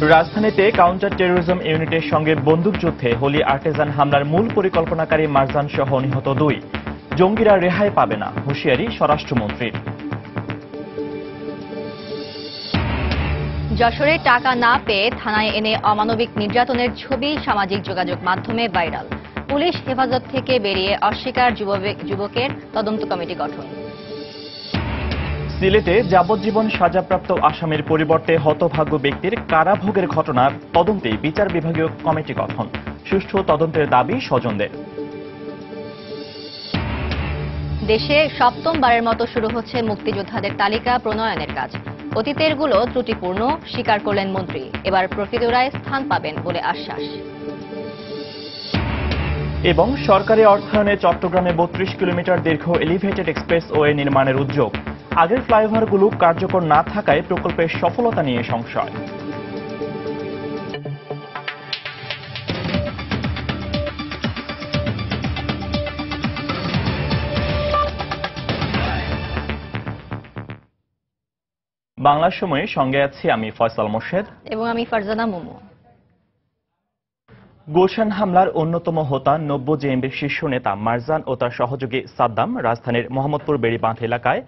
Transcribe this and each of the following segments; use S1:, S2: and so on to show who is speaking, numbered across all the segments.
S1: রাজধানীতে counter terrorism ইউনিটের সঙ্গে বন্দুকযুদ্ধে হোলি আর্টিজান হামলার মূল পরিকল্পনাকারী মারজান সহ নিহত 2 জঙ্গিরা রেহাই পাবে না, হুঁশিয়ারি স্বরাষ্ট্রমন্ত্রীর।
S2: যশোরে টাকা না পেয়ে থানায় এনে অমানবিক নির্যাতনের ছবি সামাজিক যোগাযোগ মাধ্যমে ভাইরাল। পুলিশ হেফাজত থেকে বেরিয়ে অস্বীকার যুবকের তদন্ত কমিটি গঠন।
S1: সিলেটে যাবজ্জীবন সাজাপ্রাপ্ত আসামির পরিবর্তে হতভাগ্য ব্যক্তির কারাভোগের ঘটনার তদন্তে বিচার বিভাগীয় কমিটি গঠন, সুষ্ঠু তদন্তের দাবি স্বজনদের।
S2: দেশে সপ্তমবারের মতো শুরু হচ্ছে মুক্তিযোদ্ধাদের তালিকা প্রণয়নের কাজ। অতীতেরগুলো ত্রুটিপূর্ণ স্বীকার করলেন মন্ত্রী, এবার প্রকৃতরায় স্থান পাবেন বলে আশ্বাস।
S1: এবং সরকারি অর্থায়নে চট্টগ্রামে 32 কিলোমিটার দীর্ঘ এলিভেটেড এক্সপ্রেসওয়ে নির্মাণের উদ্যোগ। আগের ফ্লাইওভারগুলো কার্যকর না থাকায় প্রকল্পের সফলতা নিয়ে সংশয়। বাংলার সময়ে সঙ্গে আছি আমি ফয়সাল মোর্শেদ
S2: এবং আমি ফারজানা মোমো।
S1: গুলশান হামলার অন্যতম হোতা 90 জেএমবির শীর্ষ নেতা মারজান ও তার সহযোগী সাদ্দাম রাজধানীর মোহাম্মদপুর বেড়িবাঁধ এলাকায়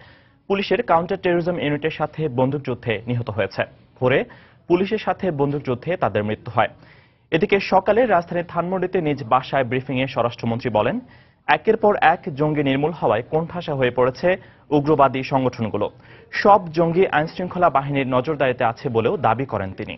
S1: পুলিশের কাউন্টার টেরোরিজম ইউনিটের সাথে বন্দুকযুদ্ধে নিহত হয়েছে। ভোরে পুলিশের সাথে বন্দুকযুদ্ধে তাদের মৃত্যু হয়। এদিকে সকালে রাজধানীর ধানমন্ডিতে নিজ বাসায় ব্রিফিংয়ে স্বরাষ্ট্রমন্ত্রী বলেন, একের পর এক জঙ্গি নির্মূল হওয়ায় কোণঠাসা হয়ে পড়েছে উগ্রবাদী সংগঠনগুলো। সব জঙ্গি আইনশৃঙ্খলা বাহিনীর নজরদারিতে আছে বলেও দাবি করেন তিনি।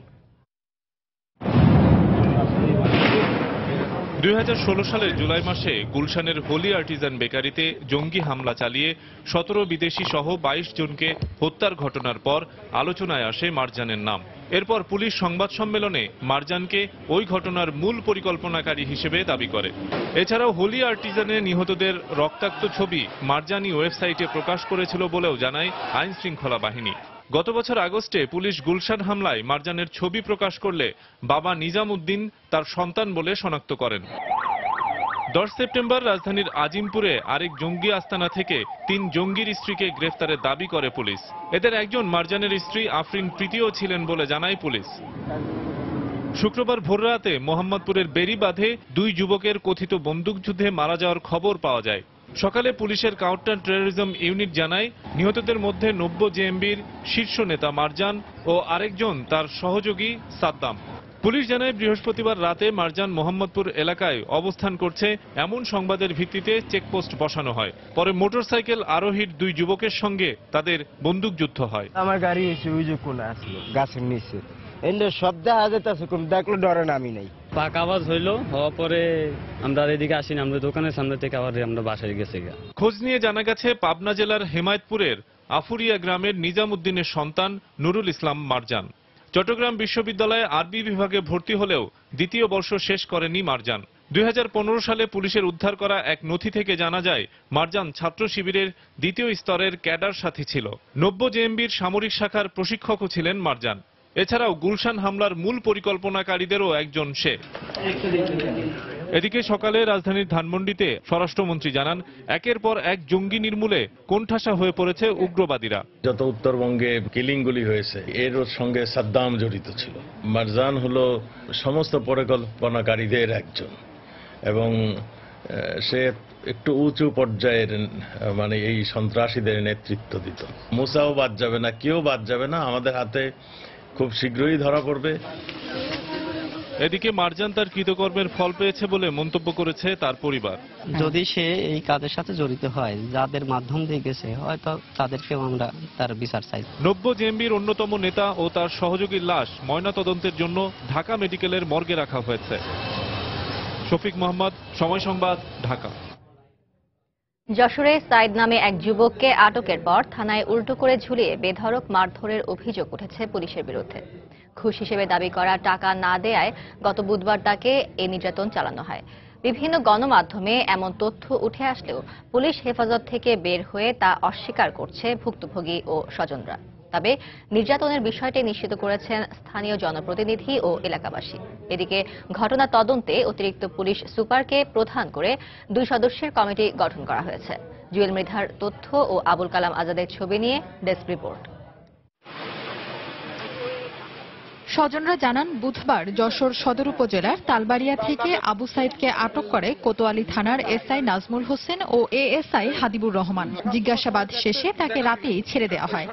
S3: 2016 সালের জুলাই মাসে গুলশানের হোলি আর্টিজান বেকারিতে জঙ্গি হামলা চালিয়ে 17 বিদেশি সহ 22 জনকে হত্যার ঘটনার পর আলোচনায় আসে মারজানের নাম। এরপর পুলিশ সংবাদ সম্মেলনে মারজানকে ওই ঘটনার মূল পরিকল্পনাকারী হিসেবে দাবি করে। এছাড়াও হোলি আর্টিজানে নিহতদের রক্তাক্ত ছবি মারজানি ওয়েবসাইটে প্রকাশ করেছিল বলেও জানায় আইন শৃঙ্খলা বাহিনী। গত বছর আগস্টে পুলিশ গুলশান হামলায় মারজানের ছবি প্রকাশ করলে বাবা নিজাম উদ্দিন তার সন্তান বলে শনাক্ত করেন। 10 সেপ্টেম্বর রাজধানীর আজিমপুরে আরেক জঙ্গি আস্তানা থেকে 3 জঙ্গির স্ত্রীকে গ্রেফতারের দাবি করে পুলিশ। এদের একজন মারজানের স্ত্রী আফরিন প্রীতিও ছিলেন বলে জানায় পুলিশ। শুক্রবার ভোররাতে মোহাম্মদপুরের বেড়িবাঁধে 2 যুবকের কথিত বন্দুকযুদ্ধে মারা যাওয়ার খবর পাওয়া যায়। সকালে পুলিশের কাউন্টার টেরোরিজম ইউনিট জানায়, নিহতদের মধ্যে 90 জেএমবির শীর্ষ নেতা মারজান ও আরেকজন তার সহযোগী সাদ্দাম। পুলিশ জানায়, বৃহস্পতিবার রাতে মারজান মোহাম্মদপুর এলাকায় অবস্থান করছে এমন সংবাদের ভিত্তিতে চেকপোস্ট বসানো হয়। পরে মোটরসাইকেল আরোহীর 2 যুবকের সঙ্গে তাদের বন্দুকযুদ্ধ হয়।
S4: আমার গাড়ি এসে ওই যে কোন আসলো গাছের নিচে এন্ড সব দেখা যেতেছে, কোন দেখলো ডরে নামি নাই।
S5: পাক আওয়াজ হইলো, হওয়ার পরে আমরা এদিকে আসিনি, আমরা দোকানের সামনে থেকে আবার আমরা বাসায় গেছি।
S3: খোঁজ নিয়ে জানা গেছে পাবনা জেলার হেমায়েতপুরের আফুরিয়া গ্রামের নিজাম উদ্দিনের সন্তান নুরুল ইসলাম মারজান। চট্টগ্রাম বিশ্ববিদ্যালয়ে আরবি বিভাগে ভর্তি হলেও দ্বিতীয় বর্ষ শেষ করেনি মারজান। 2015 সালে পুলিশের উদ্ধার করা এক নথি থেকে জানা যায়, মারজান ছাত্র শিবিরের 2য় স্তরের ক্যাডার সাথী ছিল। 90 জেএমবির সামরিক শাখার প্রশিক্ষকও ছিলেন মারজান। এছাড়াও গুলশান হামলার মূল পরিকল্পনাকারীদেরও একজন সে। এদিকে সকালে রাজধানীর ধানমন্ডিতে স্বরাষ্ট্রমন্ত্রী জানান, একের পর এক জঙ্গি নির্মূলে কোণঠাসা হয়ে পড়েছে উগ্রবাদীরা।
S6: যত উত্তরবঙ্গে কিলিংগুলি হয়েছে এর সঙ্গে সাদ্দাম জড়িত ছিল। মারজান হলো সমস্ত পরিকল্পনাকারীদের একজন এবং সে একটু উঁচু পর্যায়ের মানে এই সন্ত্রাসীদের নেতৃত্ব দিত। মুসাও বাদ যাবে না, কেউ বাদ যাবে না, আমাদের হাতে খুব শীঘ্রই ধরা পড়বে।
S3: এদিকে মারজান তার কৃতকর্মের ফল পেয়েছে বলে মন্তব্য করেছে তার পরিবার।
S7: যদি সে এই কাজের সাথে জড়িত হয়, যাদের মাধ্যম দিয়ে গেছে, হয়তো তাদেরকেও আমরা তার বিচার চাই।
S3: 90 জেএমবির অন্যতম নেতা ও তার সহযোগীর লাশ ময়নাতদন্তের জন্য ঢাকা মেডিকেলের মর্গে রাখা হয়েছে। শফিক মোহাম্মদ, সময় সংবাদ, ঢাকা।
S2: যশোরে সাইদ নামে এক যুবককে আটকের পর থানায় উল্টো করে ঝুলিয়ে বেধড়ক মারধরের অভিযোগ উঠেছে পুলিশের বিরুদ্ধে। ঘুষ হিসেবে দাবি করা টাকা না দেয়ায় গত বুধবার তাকে এই নির্যাতন চালানো হয়। বিভিন্ন গণমাধ্যমে এমন তথ্য উঠে আসলেও পুলিশ হেফাজত থেকে বের হয়ে তা অস্বীকার করছে ভুক্তভোগী ও স্বজনরা। তবে নির্যাতনের বিষয়টি নিশ্চিত করেছেন স্থানীয় জনপ্রতিনিধি ও এলাকাবাসী। এদিকে ঘটনা তদন্তে অতিরিক্ত পুলিশ সুপারকে প্রধান করে 2 সদস্যের কমিটি গঠন করা হয়েছে। জুয়েল মৃধার তথ্য ও আবুল কালাম আজাদের ছবি নিয়ে ডেস্ক রিপোর্ট।
S8: স্বজনরা জানান, বুধবার যশোর সদর উপজেলার তালবাড়িয়া থেকে আবু সাইদকে আটক করে কোতোয়ালি থানার এসআই নাজমুল হোসেন ও এএসআই হাবিবুর রহমান। জিজ্ঞাসাবাদ শেষে তাকে রাতেই ছেড়ে দেওয়া হয়।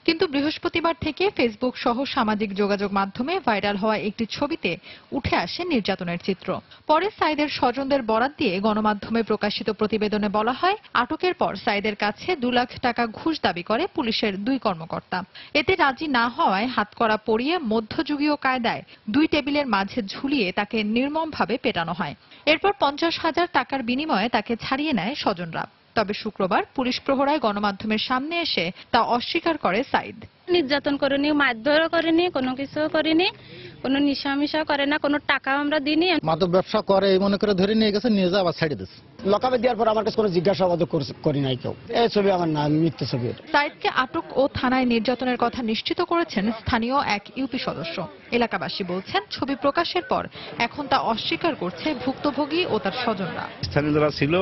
S8: কিন্তু বৃহস্পতিবার থেকে ফেসবুক সহ সামাজিক যোগাযোগ মাধ্যমে ভাইরাল হওয়া একটি ছবিতে উঠে আসে নির্যাতনের চিত্র। পরে সাইদের স্বজনদের বরাত দিয়ে গণমাধ্যমে প্রকাশিত প্রতিবেদনে বলা হয়, আটকের পর সাইদের কাছে 2 লাখ টাকা ঘুষ দাবি করে পুলিশের 2 কর্মকর্তা। এতে রাজি না হওয়ায় হাতকড়া পরিয়ে মধ্যযুগীয় কায়দায় 2 টেবিলের মাঝে ঝুলিয়ে তাকে নির্মমভাবে পেটানো হয়। এরপর 50,000 টাকার বিনিময়ে তাকে ছাড়িয়ে নেয় স্বজনরা। তবে শুক্রবার পুলিশ প্রহরায় গণমাধ্যমের সামনে এসে তা অস্বীকার করে সাইদ।
S9: নির্যাতন করেনি, মারধরও করেনি, কোনো কিছু করেনি, কোনো নিশা করে না, কোনো টাকাও আমরা দিইনি।
S10: মাদক ব্যবসা করে এই মনে করে ধরে নিয়ে গেছে, নিয়ে যা আবার ছাড়িয়ে দিচ্ছে। লকাপে দেওয়ার পর আমার কাছে কোনো জিজ্ঞাসাবাদ করি নাই কেউ। এই ছবি আমার না, মিথ্যে ছবি।
S8: সাইদকে আটক ও থানায় নির্যাতনের কথা নিশ্চিত করেছেন স্থানীয় এক ইউপি সদস্য। এলাকাবাসী বলছেন, ছবি প্রকাশের পর এখন তা অস্বীকার করছে ভুক্তভোগী ও তার স্বজনরা।
S11: স্থানীয় যারা ছিল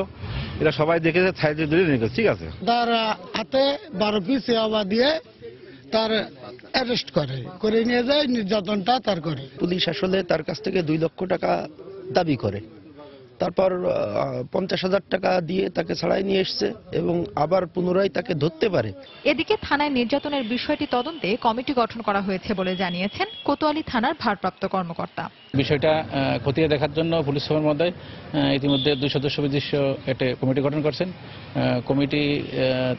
S11: এরা সবাই দেখেছে, সাইডে ধরে নিয়ে গেছে। ঠিক আছে,
S10: তার হাতে 12 পিস ইয়াবা দিয়ে তার অ্যারেস্ট করে নিয়ে যায়, নির্যাতনটা তার করে।
S12: পুলিশ আসলে তার কাছ থেকে 2 লক্ষ টাকা দাবি করে, তারপর 50,000 টাকা দিয়ে তাকে ছাড়াই নিয়ে এসছে এবং আবার পুনরায় তাকে ধরতে পারে।
S8: এদিকে থানায় নির্যাতনের বিষয়টি তদন্তে কমিটি গঠন করা হয়েছে বলে জানিয়েছেন কোতোয়ালি থানার ভারপ্রাপ্ত কর্মকর্তা।
S13: বিষয়টা খতিয়ে দেখার জন্য পুলিশ সুপার মহোদয় ইতিমধ্যে 2 সদস্য বিশিষ্ট একটা কমিটি গঠন করছেন। কমিটি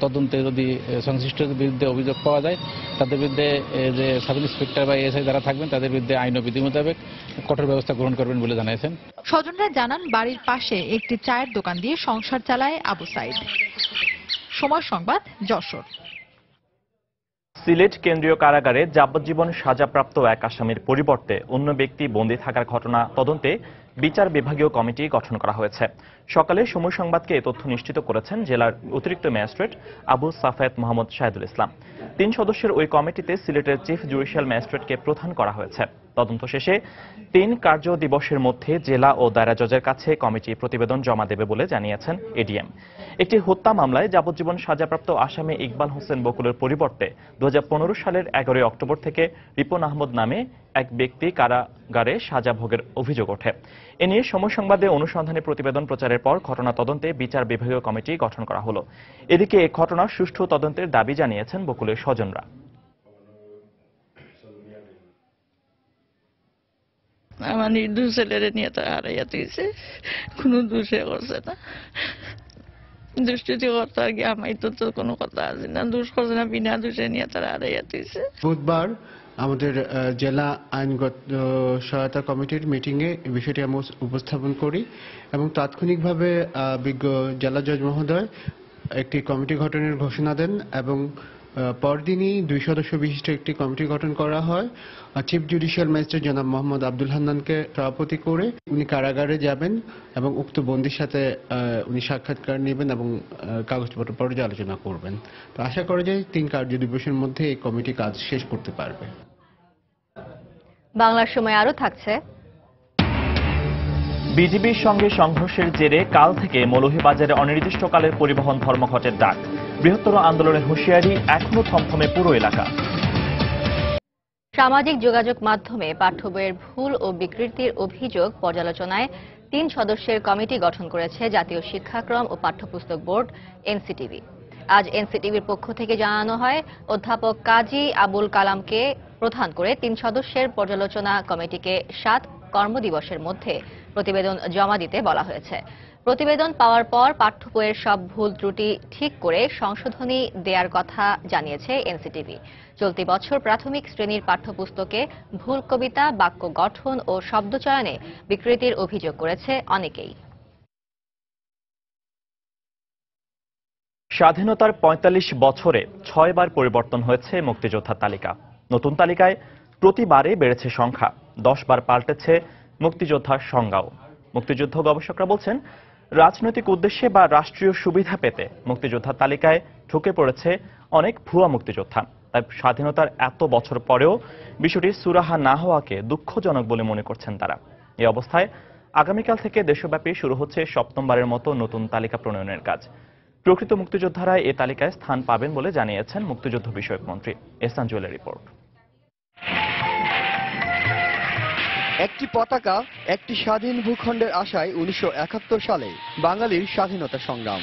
S13: তদন্তে যদি সংশ্লিষ্টদের বিরুদ্ধে অভিযোগ পাওয়া যায়, তাদের বিরুদ্ধে যে সাব ইন্সপেক্টর বা এএসআই যারা থাকবেন তাদের বিরুদ্ধে আইন ও বিধি মোতাবেক কঠোর ব্যবস্থা গ্রহণ করবেন বলে জানিয়েছেন।
S8: স্বজনরা জানান, বাড়ির পাশে একটি চায়ের দোকান দিয়ে সংসার চালায় আবু সাইদ। সময় সংবাদ, যশোর।
S1: সিলেট কেন্দ্রীয় কারাগারে যাবজ্জীবন সাজাপ্রাপ্ত এক আসামির পরিবর্তে অন্য ব্যক্তি বন্দী থাকার ঘটনা তদন্তে বিচার বিভাগীয় কমিটি গঠন করা হয়েছে। সকালে সময় সংবাদকে এ তথ্য নিশ্চিত করেছেন জেলার অতিরিক্ত ম্যাজিস্ট্রেট আবু সাফায়েত মোহাম্মদ শাহিদুল ইসলাম। 3 সদস্যের ওই কমিটিতে সিলেটের চিফ জুডিশিয়াল ম্যাজিস্ট্রেটকে প্রধান করা হয়েছে। তদন্ত শেষে 3 কার্য দিবসের মধ্যে জেলা ও দায়রা জজের কাছে কমিটি প্রতিবেদন জমা দেবে বলে জানিয়েছেন এডিএম। একটি হত্যা মামলায় যাবজ্জীবন সাজাপ্রাপ্ত আসামি ইকবাল হোসেন বকুলের পরিবর্তে 2015 সালের 11 অক্টোবর থেকে রিপন আহমদ নামে এক ব্যক্তি কারাগারে সাজা ভোগের অভিযোগ ওঠে। এ নিয়ে সময় সংবাদে অনুসন্ধানী প্রতিবেদন প্রচারের পর ঘটনা তদন্তে বিচার বিভাগীয় কমিটি গঠন করা হলো। এদিকে এই ঘটনার সুষ্ঠু তদন্তের দাবি জানিয়েছেন বকুলের স্বজনরা।
S14: আমার নির্দোষ ছেলেরে নিয়ে তো হারাইয়া তুইছে, কোনো দোষে করছে না। দুষ্টি করতে আর কি আমি তো কোনো কথা আছে না, দোষ করছে না, বিনা দোষে নিয়ে তারা হারাইয়া তুইছে।
S15: বুধবার আমাদের জেলা আইনগত সহায়তা কমিটির মিটিংয়ে এই বিষয়টি আমরা উপস্থাপন করি এবং তাৎক্ষণিকভাবে বিজ্ঞ জেলা জজ মহোদয় একটি কমিটি গঠনের ঘোষণা দেন এবং পরদিনই 2 সদস্য বিশিষ্ট একটি কমিটি গঠন করা হয়। চিফ জুডিশিয়াল ম্যাজিস্ট্রেট জনাব মোহাম্মদ আব্দুল হান্নানকে সভাপতি করে উনি কারাগারে যাবেন এবং উক্ত বন্দীর সাথে উনি সাক্ষাৎকার নেবেন এবং কাগজপত্র পর্যালোচনা করবেন। তো আশা করা যায় 3 কার্য দিবসের মধ্যে এই কমিটি কাজ শেষ করতে পারবে।
S2: বাংলার সময় আরো থাকছে।
S1: বিজিবির সঙ্গে সংঘর্ষের জেরে কাল থেকে মৌলভীবাজারে অনির্দিষ্টকালের পরিবহন ধর্মঘটের ডাক। বৃহত্তর আন্দোলনের হুঁশিয়ারি, এখনো থমথমে পুরো এলাকা।
S2: সামাজিক যোগাযোগ মাধ্যমে পাঠ্য বইয়ের ভুল ও বিকৃতির অভিযোগ পর্যালোচনায় 3 সদস্যের কমিটি গঠন করেছে জাতীয় শিক্ষাক্রম ও পাঠ্যপুস্তক বোর্ড এনসিটিবি। আজ এনসিটিবির পক্ষ থেকে জানানো হয়, অধ্যাপক কাজী আবুল কালামকে প্রধান করে 3 সদস্যের পর্যালোচনা কমিটিকে 7 কর্মদিবসের মধ্যে প্রতিবেদন জমা দিতে বলা হয়েছে। প্রতিবেদন পাওয়ার পর পাঠ্য বইয়ের সব ভুল ত্রুটি ঠিক করে সংশোধনী দেওয়ার কথা জানিয়েছে এনসিটিভি। চলতি বছর প্রাথমিক শ্রেণীর পাঠ্যপুস্তকে ভুল কবিতা, বাক্য গঠন ও শব্দচয়নে বিকৃতির অভিযোগ করেছে অনেকেই।
S1: স্বাধীনতার ৪৫ বছরে 6 বার পরিবর্তন হয়েছে মুক্তিযোদ্ধার তালিকা। নতুন তালিকায় প্রতিবারে বেড়েছে সংখ্যা, 10 বার পাল্টেছে মুক্তিযোদ্ধার সংজ্ঞাও। মুক্তিযুদ্ধ গবেষকরা বলছেন, রাজনৈতিক উদ্দেশ্যে বা রাষ্ট্রীয় সুবিধা পেতে মুক্তিযোদ্ধার তালিকায় ঢুকে পড়েছে অনেক ভুয়া মুক্তিযোদ্ধা। তাই স্বাধীনতার এত বছর পরেও বিষয়টি সুরাহা না হওয়াকে দুঃখজনক বলে মনে করছেন তারা। এই অবস্থায় আগামীকাল থেকে দেশব্যাপী শুরু হচ্ছে 7মবারের মতো নতুন তালিকা প্রণয়নের কাজ। প্রকৃত মুক্তিযোদ্ধারা এই তালিকায় স্থান পাবেন বলে জানিয়েছেন মুক্তিযুদ্ধ বিষয়ক মন্ত্রী। এহসান জুয়েলের রিপোর্ট।
S16: একটি পতাকা, একটি স্বাধীন ভূখণ্ডের আশায় 1971 সালে বাঙালির স্বাধীনতা সংগ্রাম।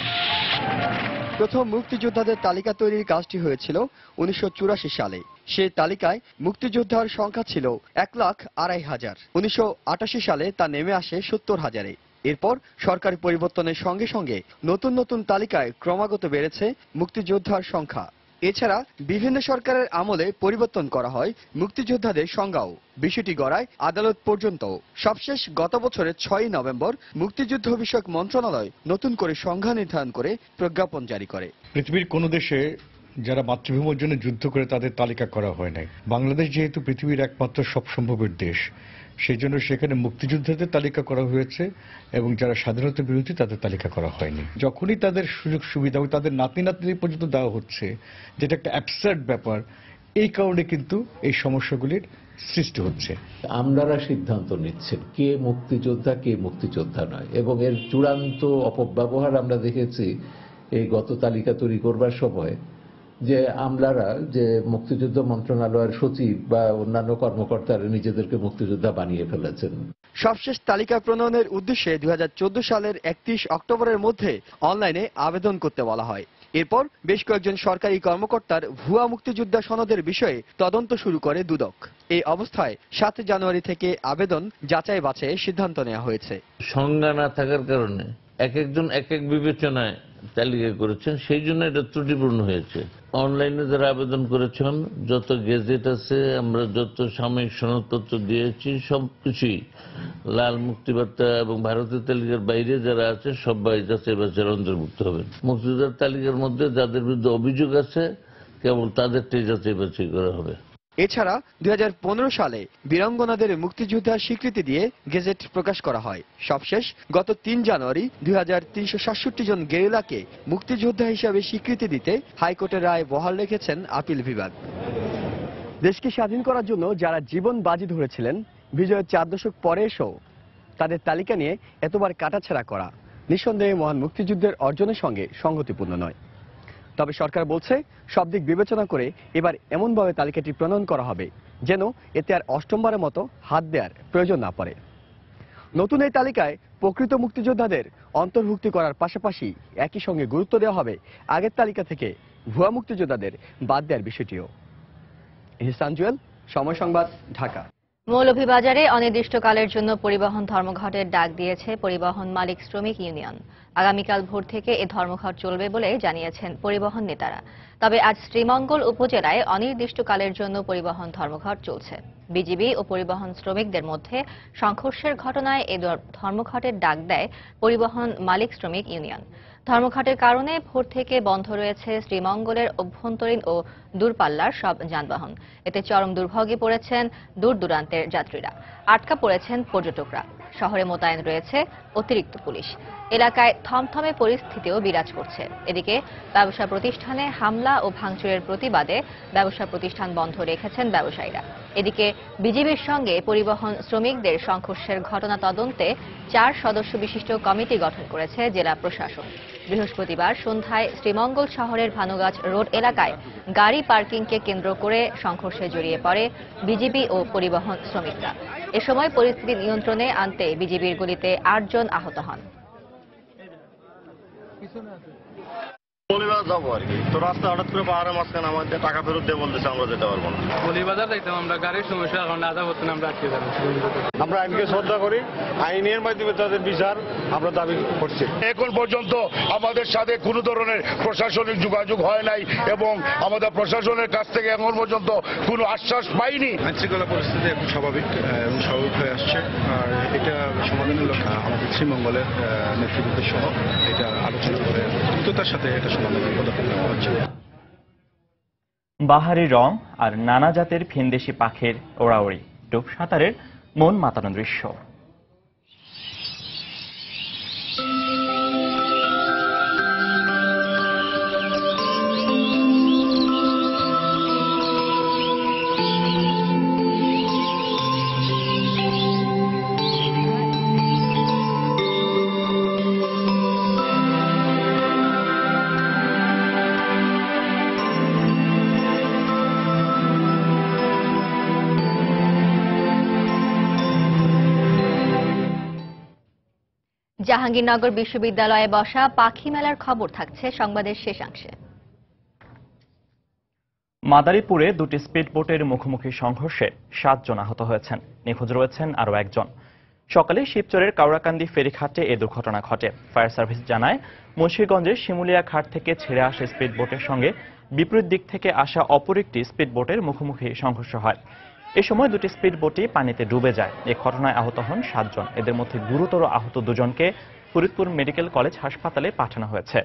S16: প্রথম মুক্তিযোদ্ধাদের তালিকা তৈরির কাজটি হয়েছিল 1984 সালে। সেই তালিকায় মুক্তিযোদ্ধার সংখ্যা ছিল 1,02,500। 1988 সালে তা নেমে আসে 70,000-এ। এরপর সরকারি পরিবর্তনের সঙ্গে সঙ্গে নতুন নতুন তালিকায় ক্রমাগত বেড়েছে মুক্তিযোদ্ধার সংখ্যা। এছাড়া বিভিন্ন সরকারের আমলে পরিবর্তন করা হয় মুক্তিযোদ্ধাদের সংজ্ঞাও। বিষয়টি গড়ায় আদালত পর্যন্ত। সবশেষ গত বছরের 6 নভেম্বর মুক্তিযুদ্ধ বিষয়ক মন্ত্রণালয় নতুন করে সংজ্ঞা নির্ধারণ করে প্রজ্ঞাপন জারি করে।
S17: পৃথিবীর কোনো দেশে যারা মাতৃভূমির জন্য যুদ্ধ করে তাদের তালিকা করা হয় নাই। বাংলাদেশ যেহেতু পৃথিবীর একমাত্র সব সম্ভবের দেশ, সেই জন্য সেখানে মুক্তিযোদ্ধাদের তালিকা করা হয়েছে এবং যারা স্বাধীনতা বিরোধী তাদের তালিকা করা হয়নি। যখনই তাদের সুযোগ সুবিধা তাদের নাতি নাতনি পর্যন্ত দেওয়া হচ্ছে, যেটা একটা অ্যাবসার্ড ব্যাপার। এই কারণে কিন্তু এই সমস্যাগুলির সৃষ্টি হচ্ছে।
S18: আমলারা সিদ্ধান্ত নিচ্ছেন কে মুক্তিযোদ্ধা কে মুক্তিযোদ্ধা নয়, এবং এর চূড়ান্ত অপব্যবহার আমরা দেখেছি এই গত তালিকা তৈরি করবার সময়, যে আমলারা যে মুক্তিযুদ্ধ মন্ত্রণালয়ের সচিব বা অন্যান্য কর্মকর্তারা নিজেদেরকে মুক্তিযোদ্ধা বানিয়ে ফেলেছেন।
S16: সবশেষ তালিকা প্রণয়নের উদ্দেশ্যে 2014 সালের 31 অক্টোবরের মধ্যে অনলাইনে আবেদন করতে বলা হয়। এরপর বেশ কয়েকজন সরকারি কর্মকর্তার ভুয়া মুক্তিযোদ্ধা সনদের বিষয়ে তদন্ত শুরু করে দুদক। এই অবস্থায় 7 জানুয়ারি থেকে আবেদন যাচাই বাছাইয়ের সিদ্ধান্ত নেওয়া হয়েছে।
S19: সংজ্ঞা না থাকার কারণে এক একজন এক এক বিবেচনায় তালিকা করেছেন, সেই জন্য এটা ত্রুটিপূর্ণ হয়েছে। অনলাইনে যারা আবেদন করেছেন, যত গেজেট আছে, আমরা যত সাময়িক সনদপত্র দিয়েছি, সবকিছুই লাল মুক্তিবার্তা এবং ভারতের তালিকার বাইরে যারা আছে সবাই যাচাই বাছাইয়ের অন্তর্ভুক্ত হবেন। মুক্তিযোদ্ধার তালিকার মধ্যে যাদের বিরুদ্ধে অভিযোগ আছে কেবল তাদেরটাই যাচাই বাছাই করা হবে।
S16: এছাড়া 2015 সালে বীরাঙ্গনাদের মুক্তিযোদ্ধার স্বীকৃতি দিয়ে গেজেট প্রকাশ করা হয়। সবশেষ গত 3 জানুয়ারি 2367 জন গেরিলাকে মুক্তিযোদ্ধা হিসাবে স্বীকৃতি দিতে হাইকোর্টের রায় বহাল রেখেছেন আপিল বিভাগ। দেশকে স্বাধীন করার জন্য যারা জীবন বাজি ধরেছিলেন, বিজয়ের 4 দশক পরে এসেও তাদের তালিকা নিয়ে এতবার কাটাছেঁড়া করা নিঃসন্দেহে মহান মুক্তিযুদ্ধের অর্জনের সঙ্গে সংগতিপূর্ণ নয়। তবে সরকার বলছে সব দিক বিবেচনা করে এবার এমনভাবে তালিকাটি প্রণয়ন করা হবে যেন এতে আর অষ্টমবারের মতো হাত দেওয়ার প্রয়োজন না পড়ে। নতুন এই তালিকায় প্রকৃত মুক্তিযোদ্ধাদের অন্তর্ভুক্তি করার পাশাপাশি একই সঙ্গে গুরুত্ব দেওয়া হবে আগের তালিকা থেকে ভুয়া মুক্তিযোদ্ধাদের বাদ দেওয়ার বিষয়টিও। ইহসান জুয়েল, সময় সংবাদ, ঢাকা।
S2: মৌলভীবাজারে অনির্দিষ্টকালের জন্য পরিবহন ধর্মঘটের ডাক দিয়েছে পরিবহন মালিক শ্রমিক ইউনিয়ন। আগামীকাল ভোর থেকে এ ধর্মঘট চলবে বলে জানিয়েছেন পরিবহন নেতারা। তবে আজ শ্রীমঙ্গল উপজেলায় অনির্দিষ্টকালের জন্য পরিবহন ধর্মঘট চলছে। বিজিবি ও পরিবহন শ্রমিকদের মধ্যে সংঘর্ষের ঘটনায় এ ধর্মঘটের ডাক দেয় পরিবহন মালিক শ্রমিক ইউনিয়ন। ধর্মঘটের কারণে ভোর থেকে বন্ধ রয়েছে শ্রীমঙ্গলের অভ্যন্তরীণ ও দূরপাল্লার সব যানবাহন। এতে চরম দুর্ভোগে পড়েছেন দূর দূরান্তের যাত্রীরা, আটকা পড়েছেন পর্যটকরা। শহরে মোতায়েন রয়েছে অতিরিক্ত পুলিশ। এলাকায় থমথমে পরিস্থিতিও বিরাজ করছে। এদিকে ব্যবসা প্রতিষ্ঠানে হামলা ও ভাঙচুরের প্রতিবাদে ব্যবসা প্রতিষ্ঠান বন্ধ রেখেছেন ব্যবসায়ীরা। এদিকে বিজিবির সঙ্গে পরিবহন শ্রমিকদের সংঘর্ষের ঘটনা তদন্তে 4 সদস্য বিশিষ্ট কমিটি গঠন করেছে জেলা প্রশাসন। বৃহস্পতিবার সন্ধ্যায় শ্রীমঙ্গল শহরের ভানুগাছ রোড এলাকায় গাড়ি পার্কিংকে কেন্দ্র করে সংঘর্ষে জড়িয়ে পড়ে বিজিবি ও পরিবহন শ্রমিকরা। এ সময় পরিস্থিতি নিয়ন্ত্রণে আনতে বিজিবির গুলিতে 8 জন আহত হন।
S20: মৌলভীবাজার যাবো আর কি, তো রাস্তা হঠাৎ করে পাহাড়ের মাঝখানে আমাদের টাকা ফেরত দিয়ে বলতেছে আমরা যেতে পারবো না।
S5: মৌলভীবাজার যাইতাম আমরা, গাড়ির সমস্যা, এখন আধা করতেন আমরা আটকে যাবো।
S20: আমরা আইনকে শ্রদ্ধা করি, আইনের মাধ্যমে তাদের বিচার আমরা দাবি করছি।
S21: এখন পর্যন্ত আমাদের সাথে কোনো ধরনের প্রশাসনিক যোগাযোগ হয় নাই এবং আমাদের প্রশাসনের কাছ থেকে এখন পর্যন্ত কোনো আশ্বাস পাইনি।
S11: আইনশৃঙ্খলা পরিস্থিতি এখন স্বাভাবিক এবং স্বাভাবিক হয়ে আসছে, আর এটা সমাধানের লক্ষ্যে আমাদের শ্রীমঙ্গলের নেতৃবৃন্দ সহ এটা আলোচনা করে দ্রুততার সাথে এটা সমাধানের পদক্ষেপ নেওয়া হচ্ছে।
S1: বাহারি রং আর নানা জাতের ভিনদেশি পাখির ওড়াওড়ি, ডুব সাঁতারের মন মাতানো দৃশ্য।
S2: জাহাঙ্গীরনগর বিশ্ববিদ্যালয়ে বসা পাখি মেলার খবর থাকছে সংবাদের শেষাংশে।
S1: মাদারীপুরে দুটি স্পিড বোটের মুখোমুখি সংঘর্ষে 7 জন আহত হয়েছেন, নিখোঁজ রয়েছেন আরও একজন। সকালে শিবচরের কাউরাকান্দি ফেরিঘাটে এ দুর্ঘটনা ঘটে। ফায়ার সার্ভিস জানায়, মুন্সিগঞ্জের শিমুলিয়া ঘাট থেকে ছেড়ে আসা স্পিড বোটের সঙ্গে বিপরীত দিক থেকে আসা অপর একটি স্পিড বোটের মুখোমুখি সংঘর্ষ হয়। এ সময় দুটি স্পিড বোটই পানিতে ডুবে যায়। এ ঘটনায় আহত হন 7 জন। এদের মধ্যে গুরুতর আহত 2 জনকে ফরিদপুর মেডিকেল কলেজ হাসপাতালে পাঠানো হয়েছে।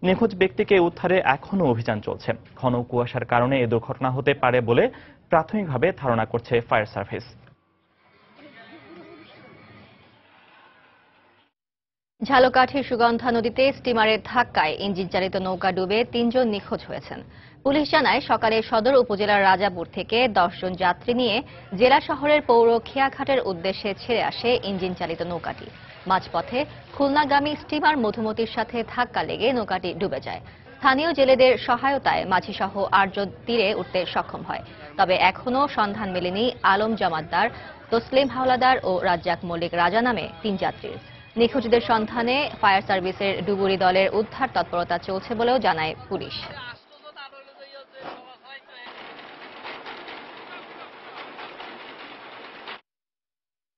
S1: নিখোঁজ ব্যক্তিকে উদ্ধারে এখনও অভিযান চলছে। ঘন কুয়াশার কারণে এ দুর্ঘটনা হতে পারে বলে প্রাথমিকভাবে ধারণা করছে ফায়ার সার্ভিস।
S2: ঝালকাঠির সুগন্ধা নদীতে স্টিমারের ধাক্কায় ইঞ্জিন চালিত নৌকা ডুবে 3 জন নিখোঁজ হয়েছেন। পুলিশ জানায়, সকালে সদর উপজেলার রাজাপুর থেকে 10 জন যাত্রী নিয়ে জেলা শহরের পৌর খেয়াঘাটের উদ্দেশ্যে ছেড়ে আসে ইঞ্জিন চালিত নৌকাটি। মাঝপথে খুলনাগামী স্টিমার মধুমতির সাথে ধাক্কা লেগে নৌকাটি ডুবে যায়। স্থানীয় জেলেদের সহায়তায় মাঝিসহ 8 জন তীরে উঠতে সক্ষম হয়। তবে এখনও সন্ধান মেলেনি আলম জমাদ্দার, তসলিম হাওলাদার ও রাজ্জাক মল্লিক রাজা নামে 3 যাত্রীর। নিখোঁজদের সন্ধানে ফায়ার সার্ভিসের ডুবুরি দলের উদ্ধার তৎপরতা চলছে বলেও জানায় পুলিশ।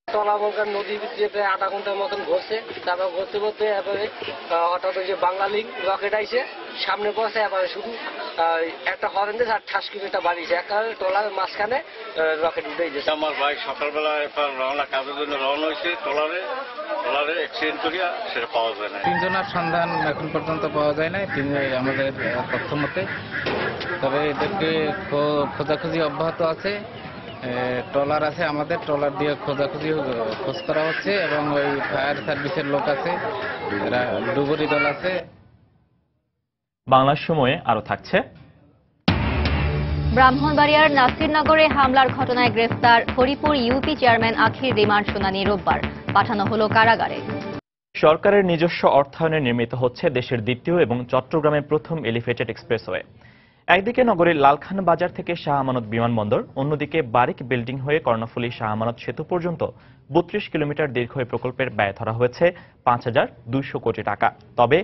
S4: তলাবলকার নদীর ভিতরে প্রায় 8 ঘন্টার মতন ঘুরছে। তারপর ঘুরতে ঘুরতে এবারে হঠাৎ যে বাংলা লিঙ্ক রকেট আইসে সামনে পড়ছে। এবারে শুধু একটা হরেন দেশ আর ঠাস করে একটা বাড়িছে। একেবারে টলার মাঝখানে রকেট উঠে গেছে।
S22: আমার ভাই সকালবেলা রওনা কাজের জন্য রওনা হয়েছে, টলারে অ্যাক্সিডেন্ট করিয়া সেটা পাওয়া যায় না।
S13: 3 জনের সন্ধান এখন পর্যন্ত পাওয়া যায় না আমাদের তথ্য মতে। তবে এদেরকে খোঁজাখুঁজি অব্যাহত আছে। ট্রলার আছে, আমাদের ট্রলার দিয়ে খোঁজ করা হচ্ছে এবং ওই ফায়ার সার্ভিসের লোক আছে, এরা ডুবুরি দল আছে।
S1: বাংলার সময়ে আরো থাকছে।
S2: ব্রাহ্মণবাড়িয়ার নাসিরনগরে হামলার ঘটনায় গ্রেফতার হরিপুর ইউপি চেয়ারম্যান আখির রিমান্ড শুনানি রোববার পাঠানো হলো কারাগারে।
S1: সরকারের নিজস্ব অর্থায়নে নির্মিত হচ্ছে দেশের দ্বিতীয় এবং চট্টগ্রামের প্রথম এলিভেটেড এক্সপ্রেসওয়ে। একদিকে নগরীর লালখান বাজার থেকে শাহ আমানত বিমানবন্দর, অন্যদিকে বারিক বিল্ডিং হয়ে কর্ণফুলী শাহ আমানত সেতু পর্যন্ত 32 কিলোমিটার দীর্ঘ এই প্রকল্পের ব্যয় ধরা হয়েছে 5,200 কোটি টাকা। তবে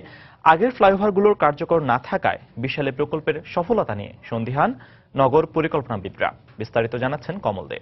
S1: আগের ফ্লাইওভারগুলোর কার্যকর না থাকায় বিশাল প্রকল্পের সফলতা নিয়ে সন্দিহান নগর পরিকল্পনাবিদরা। বিস্তারিত জানাচ্ছেন কমল দে।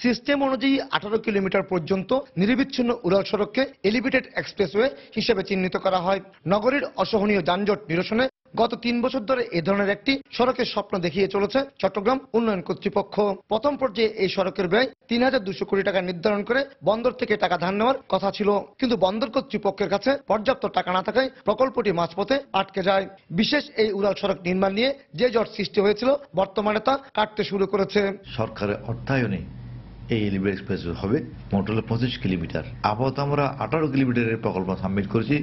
S23: সিস্টেম অনুযায়ী 18 কিলোমিটার পর্যন্ত নিরবিচ্ছিন্ন উড়াল সড়ককে এলিভেটেড এক্সপ্রেসওয়ে হিসেবে চিহ্নিত করা হয়। নগরীর অসহনীয় যানজট নিরসনে গত 3 বছর ধরে এ ধরনের একটি সড়কের স্বপ্ন দেখিয়ে চলেছে চট্টগ্রাম উন্নয়ন কর্তৃপক্ষ। প্রথম পর্যায়ে এই সড়কের ব্যয় 3,200 কোটি টাকা নির্ধারণ করে বন্দর থেকে টাকা ধার নেওয়ার কথা ছিল, কিন্তু বন্দর কর্তৃপক্ষের কাছে পর্যাপ্ত টাকা না থাকায় প্রকল্পটি মাঝপথে আটকে যায়। বিশেষ এই উড়াল সড়ক নির্মাণ নিয়ে যে জট সৃষ্টি হয়েছিল, বর্তমানে তা কাটতে শুরু করেছে।
S24: সরকারের অর্থায়নে এই এলিভেটেড এক্সপ্রেস হবে মোটর 25 কিলোমিটার। আপাতত আমরা 18 কিলোমিটারের প্রকল্প সাবমিট করেছি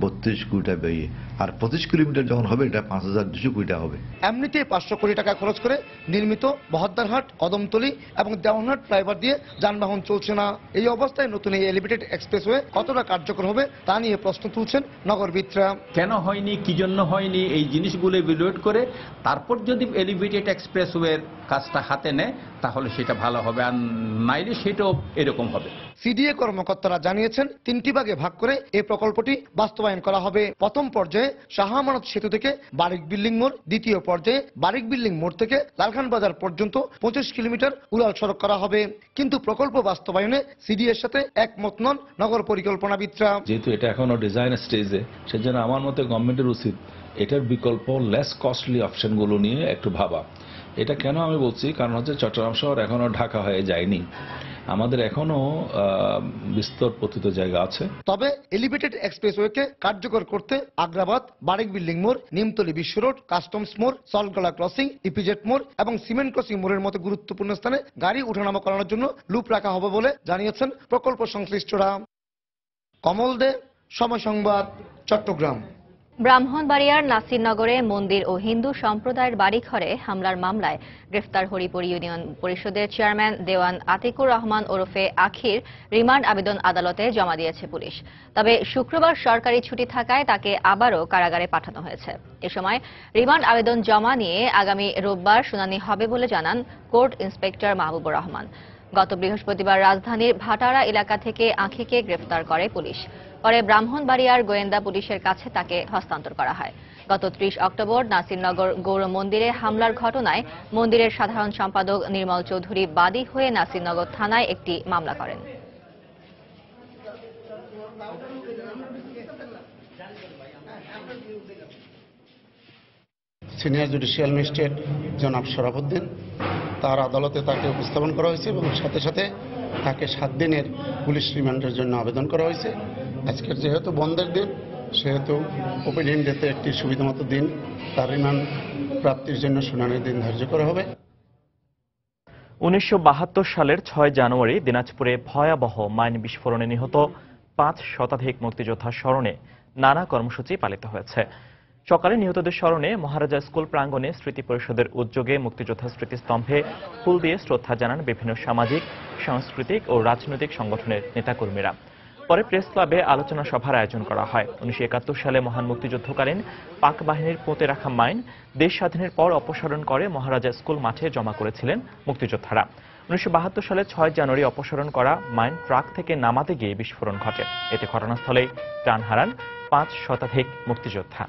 S24: 32 কোটি টাকা ব্যয়ে, আর 25 কিলোমিটার যখন হবে এটা 5,200 কোটি টাকা হবে।
S23: এমনিতে 500 কোটি টাকা খরচ করে নির্মিত বহদ্দারহাট, কদমতলী এবং দেওয়ানহাট ফ্লাইওভার দিয়ে যানবাহন চলছে না। এই অবস্থায় নতুন এই এলিভেটেড এক্সপ্রেসওয়ে কতটা কার্যকর হবে তা নিয়ে প্রশ্ন তুলছেন নগরবিদরা।
S25: কেন হয়নি, কি জন্য হয়নি, এই জিনিসগুলো ইভ্যালুয়েট করে তারপর যদি এলিভেটেড এক্সপ্রেসওয়ের কাজটা হাতে নেয় তাহলে সেটা ভালো হবে, আর নাইলে সেটাও এরকম হবে।
S23: সিডিএ কর্মকর্তারা জানিয়েছেন 3টি ভাগে ভাগ করে এই প্রকল্পটি বাস্তবায়ন করা হবে। প্রথম পর্যায়ে শাহ আমানত সেতু থেকে বারিক বিল্ডিং মোড়, দ্বিতীয় পর্যায়ে বারিক বিল্ডিং মোড় থেকে লালখান বাজার পর্যন্ত 25 কিলোমিটার উড়াল সড়ক করা হবে। কিন্তু প্রকল্প বাস্তবায়নে সিডিএর সাথে একমত নন নগর পরিকল্পনাবিদরা।
S26: যেহেতু এটা এখনো ডিজাইন স্টেজে, সেজন্য আমার মতে গভর্নমেন্টের উচিত এটার বিকল্প লেস কস্টলি অপশনগুলো নিয়ে একটু ভাবা। এটা কেন আমি বলছি, কারণ হচ্ছে চট্টগ্রাম শহর এখনো ঢাকা হয়ে যায়নি, আমাদের এখনো বিস্তর পতিত জায়গা আছে।
S23: তবে এলিভেটেড এক্সপ্রেসওয়েকে কার্যকর করতে আগ্রাবাদ, বারিক বিল্ডিং মোড়, নিমতলী বিশ্ব রোড, কাস্টমস মোড়, সল্টগলা ক্রসিং, ইপিজেড মোড় এবং সিমেন্ট ক্রসিং মোড়ের মতো গুরুত্বপূর্ণ স্থানে গাড়ি ওঠানামা করানোর জন্য লুপ রাখা হবে বলে জানিয়েছেন প্রকল্প সংশ্লিষ্টরা। কমল দে, সময় সংবাদ, চট্টগ্রাম।
S2: ব্রাহ্মণবাড়িয়ার নাসিরনগরে মন্দির ও হিন্দু সম্প্রদায়ের বাড়িঘরে হামলার মামলায় গ্রেফতার হরিপুর ইউনিয়ন পরিষদের চেয়ারম্যান দেওয়ান আতিকুর রহমান ওরফে আখির রিমান্ড আবেদন আদালতে জমা দিয়েছে পুলিশ। তবে শুক্রবার সরকারি ছুটি থাকায় তাকে আবারও কারাগারে পাঠানো হয়েছে। এ সময় রিমান্ড আবেদন জমা নিয়ে আগামী রোববার শুনানি হবে বলে জানান কোর্ট ইন্সপেক্টর মাহবুবুর রহমান। গত বৃহস্পতিবার রাজধানীর ভাটারা এলাকা থেকে আঁখিকে গ্রেফতার করে পুলিশ। পরে ব্রাহ্মণবাড়িয়ার গোয়েন্দা পুলিশের কাছে তাকে হস্তান্তর করা হয়। গত 30 অক্টোবর নাসিরনগর গৌর মন্দিরে হামলার ঘটনায় মন্দিরের সাধারণ সম্পাদক নির্মল চৌধুরী বাদী হয়ে নাসিরনগর থানায় একটি মামলা করেন।
S3: সিনিয়র জুডিশিয়াল ম্যাজিস্ট্রেট জনাব শরাফুদ্দিন তার আদালতে তাকে উপস্থাপন করা হয়েছে এবং সাথে সাথে তাকে 7 দিনের পুলিশ রিমান্ডের জন্য আবেদন করা হয়েছে। আজকের যেহেতু বন্ধের দিন সেহেতু ওপেনিং ডেতে একটি সুবিধামতো দিন তার রিমান্ড প্রাপ্তির জন্য শুনানির দিন ধার্য করা হবে।
S1: 1972 সালের 6 জানুয়ারি দিনাজপুরে ভয়াবহ মাইন বিস্ফোরণে নিহত 5 শতাধিক মুক্তিযোদ্ধার স্মরণে নানা কর্মসূচি পালিত হয়েছে। সকালে নিহতদের স্মরণে মহারাজা স্কুল প্রাঙ্গণে স্মৃতি পরিষদের উদ্যোগে মুক্তিযোদ্ধা স্মৃতিস্তম্ভে ফুল দিয়ে শ্রদ্ধা জানান বিভিন্ন সামাজিক, সাংস্কৃতিক ও রাজনৈতিক সংগঠনের নেতাকর্মীরা। পরে প্রেস ক্লাবে আলোচনা সভার আয়োজন করা হয়। 1971 সালে মহান মুক্তিযুদ্ধকালীন পাক বাহিনীর পুঁতে রাখা মাইন দেশ স্বাধীনের পর অপসারণ করে মহারাজা স্কুল মাঠে জমা করেছিলেন মুক্তিযোদ্ধারা। 1972 সালে 6 জানুয়ারি অপসারণ করা মাইন ট্রাক থেকে নামাতে গিয়ে বিস্ফোরণ ঘটে। এতে ঘটনাস্থলেই প্রাণ হারান 5 শতাধিক মুক্তিযোদ্ধা।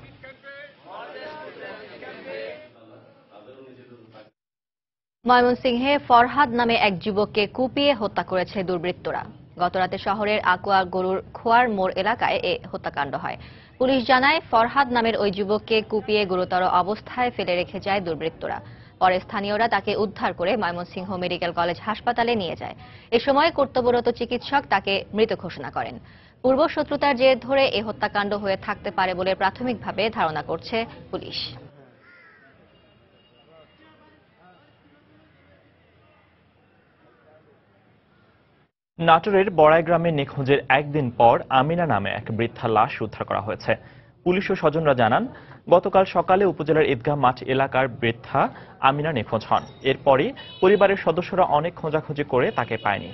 S2: ময়মনসিংহে ফরহাদ নামে এক যুবককে কুপিয়ে হত্যা করেছে দুর্বৃত্তরা। গতরাতে শহরের আকুয়া গরুর খোয়ার মোড় এলাকায় এ হত্যাকাণ্ড হয়। পুলিশ জানায় ফরহাদ নামের ওই যুবককে কুপিয়ে গুরুতর অবস্থায় ফেলে রেখে যায় দুর্বৃত্তরা। পরে স্থানীয়রা তাকে উদ্ধার করে ময়মনসিংহ মেডিকেল কলেজ হাসপাতালে নিয়ে যায়। এ সময় কর্তব্যরত চিকিৎসক তাকে মৃত ঘোষণা করেন। পূর্বশত্রুতার জের ধরে এ হত্যাকাণ্ড হয়ে থাকতে পারে বলে প্রাথমিকভাবে ধারণা করছে পুলিশ।
S1: নাটোরের বড়াই গ্রামে নিখোঁজের একদিন পর আমিনা নামে এক বৃদ্ধা লাশ উদ্ধার করা হয়েছে। পুলিশ ও স্বজনরা জানান, গতকাল সকালে উপজেলার ঈদগাহ মাঠ এলাকার বৃদ্ধা আমিনা নিখোঁজ হন। এরপরই পরিবারের সদস্যরা অনেক খোঁজাখুঁজি করে তাকে পায়নি।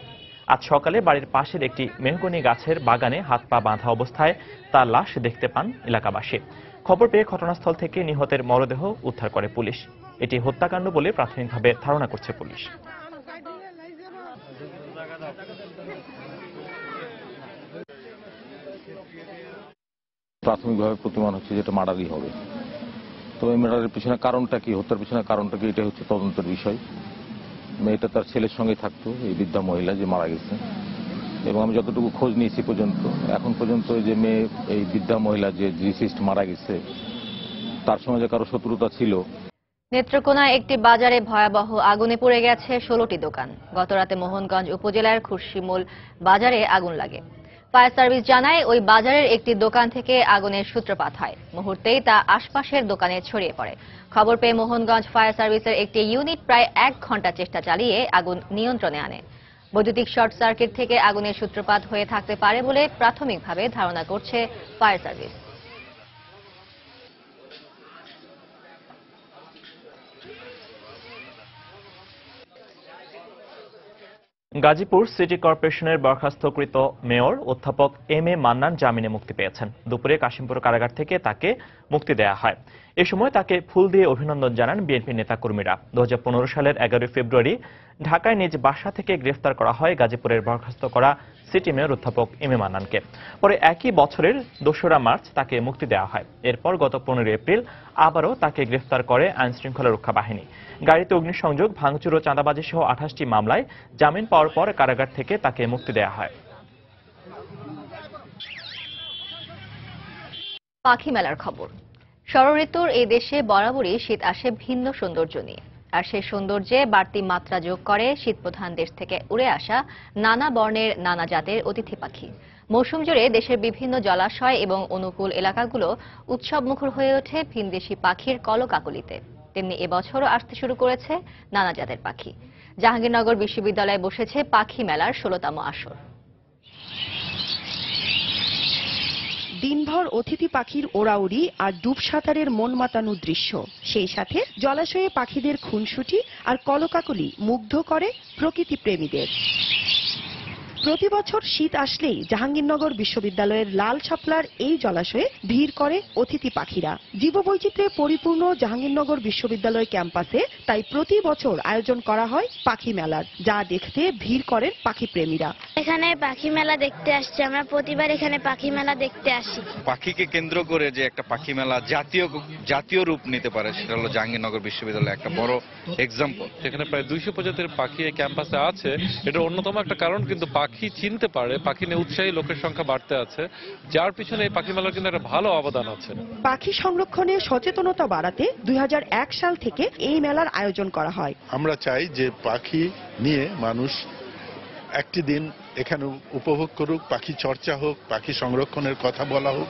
S1: আজ সকালে বাড়ির পাশের একটি মেহগনি গাছের বাগানে হাত পা বাঁধা অবস্থায় তার লাশ দেখতে পান এলাকাবাসী। খবর পেয়ে ঘটনাস্থল থেকে নিহতের মরদেহ উদ্ধার করে পুলিশ। এটি হত্যাকাণ্ড বলে প্রাথমিকভাবে ধারণা করছে পুলিশ।
S6: প্রাথমিকভাবে প্রতিমান হচ্ছে যেটা মার্ডারই হবে। তো এই মার্ডারের পিছনে কারণটা কি, হত্যার পিছনে কারণটা কি, এটা হচ্ছে তদন্তের বিষয়। মেয়েটা তার ছেলের সঙ্গে থাকতো, এই বৃদ্ধা মহিলা যে মারা গেছে, এবং আমি যতটুকু খোঁজ নিয়েছি পর্যন্ত এখন পর্যন্ত যে মেয়ে এই বৃদ্ধা মহিলা যে ডিসিজড মারা গেছে তার সঙ্গে যে কারো শত্রুতা ছিল।
S2: নেত্রকোনায় একটি বাজারে ভয়াবহ আগুনে পুড়ে গেছে 16টি দোকান। গতরাতে মোহনগঞ্জ উপজেলার খুরশিমুল বাজারে আগুন লাগে। ফায়ার সার্ভিস জানায়, ওই বাজারের একটি দোকান থেকে আগুনের সূত্রপাত হয়। মুহূর্তেই তা আশপাশের দোকানে ছড়িয়ে পড়ে। খবর পেয়ে মোহনগঞ্জ ফায়ার সার্ভিসের একটি ইউনিট প্রায় 1 ঘন্টা চেষ্টা চালিয়ে আগুন নিয়ন্ত্রণে আনে। বৈদ্যুতিক শর্ট সার্কিট থেকে আগুনের সূত্রপাত হয়ে থাকতে পারে বলে প্রাথমিকভাবে ধারণা করছে ফায়ার সার্ভিস।
S1: গাজীপুর সিটি কর্পোরেশনের বরখাস্তকৃত মেয়র অধ্যাপক এম.এ. মান্নান জামিনে মুক্তি পেয়েছেন। দুপুরে কাশিমপুর কারাগার থেকে তাকে মুক্তি দেয়া হয়। এ সময় তাকে ফুল দিয়ে অভিনন্দন জানান বিএনপি নেতাকর্মীরা। 2015 সালের 11 ফেব্রুয়ারি ঢাকায় নিজ বাসা থেকে গ্রেফতার করা হয় গাজীপুরের বরখাস্ত করা সিটি মেয়র অধ্যাপক এম.এ. মান্নানকে। পরে একই বছরের 2রা মার্চ তাকে মুক্তি দেওয়া হয়। এরপর গত 15 এপ্রিল আবারও তাকে গ্রেফতার করে আইনশৃঙ্খলা রক্ষা বাহিনী। গাড়িতে অগ্নিসংযোগ, ভাঙচুর ও চাঁদাবাজি সহ 28টি মামলায় জামিন পাওয়ার পর কারাগার থেকে তাকে মুক্তি দেওয়া হয়।
S2: পাখি মেলার খবর। শরৎঋতুর এই দেশে বরাবরই শীত আসে ভিন্ন সৌন্দর্য নিয়ে। আর সেই সৌন্দর্যে বাড়তি মাত্রা যোগ করে শীতপ্রধান দেশ থেকে উড়ে আসা নানা বর্ণের নানা জাতের অতিথি পাখি। মৌসুম জুড়ে দেশের বিভিন্ন জলাশয় এবং অনুকূল এলাকাগুলো উৎসবমুখর হয়ে ওঠে ভিনদেশি পাখির কলকাকলিতে। তেমনি এবছরও আসতে শুরু করেছে নানা জাতের পাখি। জাহাঙ্গীরনগর বিশ্ববিদ্যালয়ে বসেছে পাখি মেলার 16তম আসর।
S7: দিনভর অতিথি পাখির ওড়াউড়ি আর ডুব সাঁতারের মন মাতানো দৃশ্য, সেই সাথে জলাশয়ে পাখিদের খুনসুটি আর কলকাকলি মুগ্ধ করে প্রকৃতি প্রেমীদের। প্রতি বছর শীত আসলেই জাহাঙ্গীরনগর বিশ্ববিদ্যালয়ের লাল শাপলার এই জলাশয়ে ভিড় করে অতিথি পাখিরা। জীববৈচিত্র্যে পরিপূর্ণ জাহাঙ্গীরনগর বিশ্ববিদ্যালয় ক্যাম্পাসে তাই প্রতি বছর আয়োজন করা হয় পাখি মেলার, যা দেখতে ভিড় করেন পাখি প্রেমীরা।
S8: এখানে পাখি মেলা দেখতে আসছি, আমরা প্রতিবার এখানে পাখি মেলা দেখতে আসি।
S9: পাখিকে কেন্দ্র করে যে একটা পাখি মেলা জাতীয় রূপ নিতে পারে, সেটা হলো জাহাঙ্গীরনগর বিশ্ববিদ্যালয় একটা বড় এক্সাম্পল।
S10: সেখানে প্রায় 200 প্রজাতির পাখি এই ক্যাম্পাসে আছে। এটা অন্যতম একটা কারণ, কিন্তু পাখি চিনতে পারে, পাখি নিয়ে উৎসাহী লোকের সংখ্যা বাড়তে আছে, যার পিছনে এই পাখি মেলার কিন্তু একটা ভালো অবদান আছে।
S7: পাখি সংরক্ষণে সচেতনতা বাড়াতে 2001 সাল থেকে এই মেলার আয়োজন করা হয়।
S12: আমরা চাই যে পাখি নিয়ে মানুষ একটি দিন এখানে উপভোগ করুক, পাখি চর্চা হোক, পাখি সংরক্ষণের কথা বলা হোক।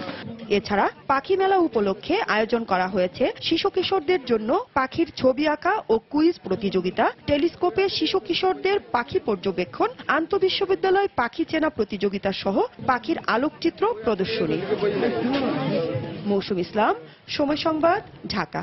S7: এছাড়া পাখি মেলা উপলক্ষে আয়োজন করা হয়েছে শিশু কিশোরদের জন্য পাখির ছবি আঁকা ও কুইজ প্রতিযোগিতা, টেলিস্কোপে শিশু কিশোরদের পাখি পর্যবেক্ষণ, আন্তঃবিশ্ববিদ্যালয় পাখি চেনা প্রতিযোগিতা সহ পাখির আলোকচিত্র প্রদর্শনী। মৌসুম ইসলাম, সময় সংবাদ, ঢাকা।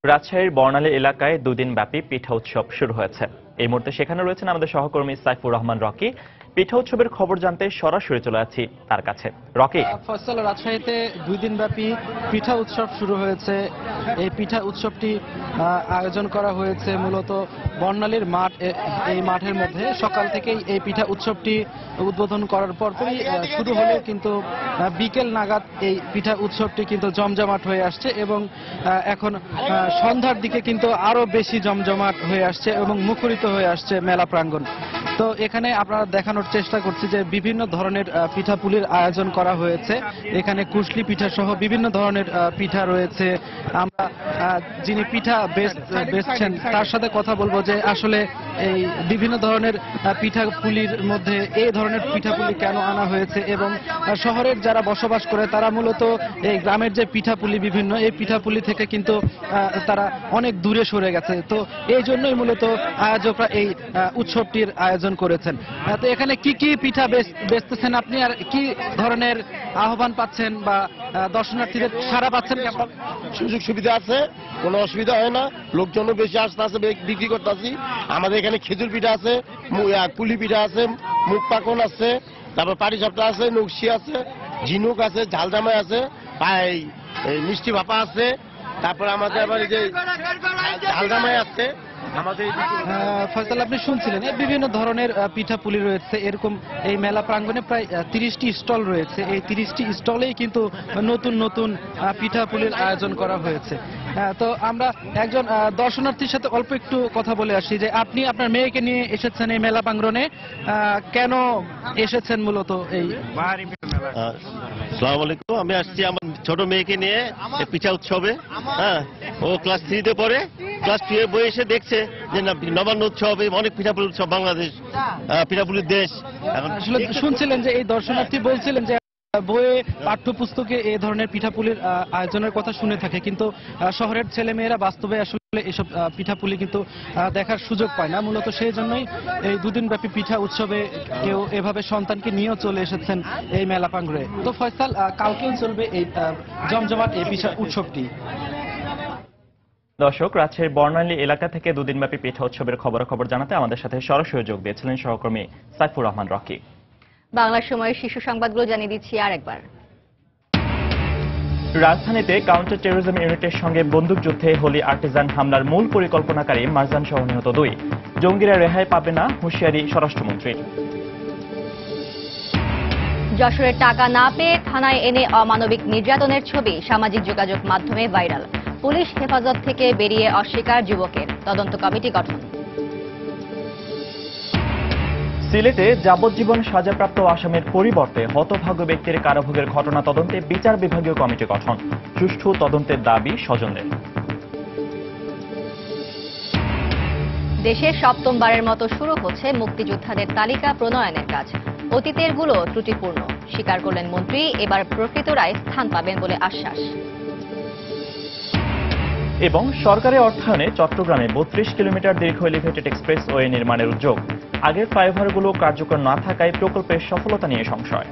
S1: রাজশাহীর বর্ণালী এলাকায় 2 দিন ব্যাপী পিঠা উৎসব শুরু হয়েছে। এই মুহূর্তে সেখানে রয়েছেন আমাদের সহকর্মী সাইফুর রহমান রকি। পিঠা উৎসবের খবর জানতে সরাসরি চলে যাচ্ছি তার কাছে। রকি,
S14: ফয়সাল, রাজশাহীতে 2 দিন ব্যাপী পিঠা উৎসব শুরু হয়েছে। এই পিঠা উৎসবটি আয়োজন করা হয়েছে মূলত বর্ণালীর মাঠ, এই মাঠের মধ্যে। সকাল থেকেই এই পিঠা উৎসবটি উদ্বোধন করার পরপরই শুরু হলে কিন্তু বিকেল নাগাদ এই পিঠা উৎসবটি কিন্তু জমজমাট হয়ে আসছে এবং এখন সন্ধ্যার দিকে কিন্তু আরো বেশি জমজমাট হয়ে আসছে এবং মুখরিত হয়ে আসছে মেলা প্রাঙ্গণ। তো এখানে আপনারা দেখানোর চেষ্টা করছি যে বিভিন্ন ধরনের পিঠাপুলির আয়োজন করা হয়েছে। এখানে কুশলি পিঠা সহ বিভিন্ন ধরনের পিঠা রয়েছে। আমরা যিনি পিঠা বেচছেন তার সাথে কথা বলবো যে আসলে এই বিভিন্ন ধরনের পিঠাপুলির মধ্যে এই ধরনের পিঠাপুলি কেন আনা হয়েছে এবং শহরের যারা বসবাস করে তারা মূলত এই গ্রামের যে পিঠাপুলি বিভিন্ন এই পিঠাপুলি থেকে কিন্তু তারা অনেক দূরে সরে গেছে। তো এই জন্যই মূলত আয়োজকরা এই উৎসবটির আয়োজন করেছেন। তো এখানে কি কি পিঠা বেচতেছেন আপনি, আর কি ধরনের আহ্বান পাচ্ছেন বা দর্শনার্থীদের সাড়া পাচ্ছেন?
S15: সুযোগ সুবিধা আছে, কোনো অসুবিধা হয় না, লোকজনও বেশি আসতে আছে, বিক্রি করতে আসি। আমাদের এখানে খেজুর পিঠা আছে, পুলি পিঠা আছে, মুখ পাকন আছে, তারপর পাটিসাপটা আছে, নকশি আছে, ঝিনুক আছে, ঝালজামাই আছে, মিষ্টি ভাপা আছে, তারপর আমাদের আবার এই যে ঝালজামাই আছে।
S14: ফয়সাল, আপনি শুনছিলেন বিভিন্ন ধরনের পিঠাপুলি রয়েছে। এরকম এই মেলা প্রাঙ্গণে প্রায় 30টি স্টল রয়েছে। এই 30টি স্টলেই কিন্তু নতুন নতুন পিঠাপুলির আয়োজন করা হয়েছে। তো আমরা একজন দর্শনার্থীর সাথে অল্প একটু কথা বলে আসি যে আপনি আপনার মেয়েকে নিয়ে এসেছেন এই মেলা প্রাঙ্গণে, কেন এসেছেন মূলত এই
S15: আসসালামু আলাইকুম। আমি আসছি আমার ছোট মেয়েকে নিয়ে পিঠা উৎসবে। ও ক্লাস 3-তে পড়ে, ক্লাস 2 বই এসে দেখছে যে নবান্ন উৎসব, অনেক পিঠাপুলি উৎসব, বাংলাদেশ পিঠাপুলির দেশ।
S14: আসলে শুনছিলেন যে এই দর্শনার্থী বলছিলেন যে বইয়ে পাঠ্যপুস্তকে এই ধরনের পিঠাপুলির আয়োজনের কথা শুনে থাকে, কিন্তু শহরের ছেলেমেয়েরা বাস্তবে আসলে এইসব পিঠাপুলি কিন্তু দেখার সুযোগ পায় না। মূলত সেই জন্যই এই 2 দিন ব্যাপী পিঠা উৎসবে কেউ এভাবে সন্তানকে নিয়েও চলে এসেছেন এই মেলা প্রাঙ্গণে। তো ফয়সাল, কালকেও চলবে এই জমজমাট এই পিঠা উৎসবটি।
S1: দর্শক, রাজশাহীর বর্ণালী এলাকা থেকে 2 দিনব্যাপী পিঠা উৎসবের খবর জানাতে আমাদের সাথে সরাসরি যোগ দিয়েছিলেন সহকর্মী সাইফুর রহমান রকি।
S2: বাংলার সময়ের শীর্ষ সংবাদগুলো জানিয়ে দিচ্ছি আরেকবার।
S1: রাজধানীতে কাউন্টার টেরোরিজম ইউনিটের সঙ্গে বন্দুকযুদ্ধে হোলি আর্টিজান হামলার মূল পরিকল্পনাকারী মারজান সহ নিহত 2 জঙ্গিরা রেহাই পাবে না, হুঁশিয়ারি স্বরাষ্ট্রমন্ত্রীর।
S2: যশোরের টাকা না পেয়ে থানায় এনে অমানবিক নির্যাতনের ছবি সামাজিক যোগাযোগ মাধ্যমে ভাইরাল। পুলিশ হেফাজত থেকে বেরিয়ে অস্বীকার যুবকের, তদন্ত কমিটি গঠন।
S1: সিলেটে যাবজ্জীবন সাজাপ্রাপ্ত আসামির পরিবর্তে হতভাগ্য ব্যক্তির কারাভোগের ঘটনা তদন্তে বিচার বিভাগীয় কমিটি গঠন, সুষ্ঠু তদন্তের দাবি স্বজনদের।
S2: দেশে 7মবারের মতো শুরু হচ্ছে মুক্তিযোদ্ধাদের তালিকা প্রণয়নের কাজ। অতীতের গুলো ত্রুটিপূর্ণ স্বীকার করলেন মন্ত্রী, এবার প্রকৃতরাই স্থান পাবেন বলে আশ্বাস।
S1: এবং সরকারের অর্থায়নে চট্টগ্রামে 32 কিলোমিটার দীর্ঘ এলিভেটেড এক্সপ্রেসওয়ে নির্মাণের উদ্যোগ। আগের ফ্লাইওভারগুলো কার্যকর না থাকায় প্রকল্পের সফলতা নিয়ে সংশয়।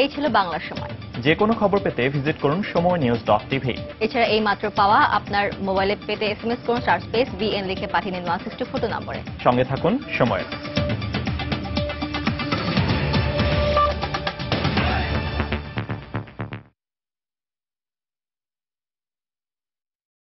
S2: এই ছিল বাংলার সময়।
S1: যে কোনো খবর পেতে ভিজিট করুন সময়নিউজ.tv।
S2: এছাড়া এই মাত্র পাওয়া আপনার মোবাইলে পেতে SMS করুন *BN লিখে পাঠিয়ে নিন 16242 নম্বরে।
S1: সঙ্গে থাকুন সময়ের।